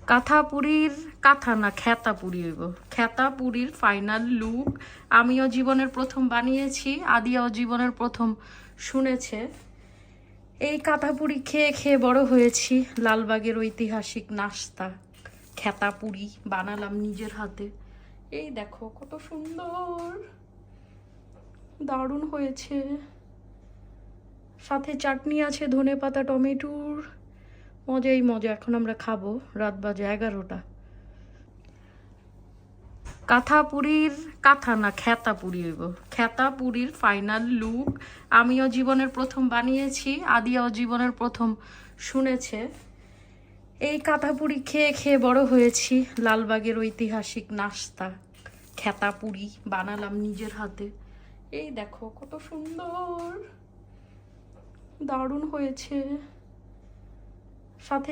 কাঁথাপুরীর কাঁথা না খেতাপুরি হইব। খেতাপুরীর ফাইনাল লুক আমিও জীবনের প্রথম বানিয়েছি, আদিয়াও জীবনের প্রথম শুনেছে। এই কাঁথাপুরি খেয়ে খেয়ে বড় হয়েছি। লালবাগের ঐতিহাসিক নাস্তা খেতাপুরি বানালাম নিজের হাতে। এই দেখো কত সুন্দর, দারুণ হয়েছে। সাথে চাটনি আছে ধনেপাতা টমেটোর, মজাই মজা। এখন আমরা খাবো, রাত বাজে 11টা। কাঁথাপুরীর কাঁথা না খেতাপুরি হইব। খেতাপুরীর ফাইনাল লুক আমিও জীবনের প্রথম বানিয়েছি, আদিয়াও জীবনের প্রথম শুনেছে। এই কাঁথাপুরি খেয়ে খেয়ে বড় হয়েছি। লালবাগের ঐতিহাসিক নাস্তা খেতাপুরি বানালাম নিজের হাতে। এই দেখো কত সুন্দর, দারুণ হয়েছে। সাথে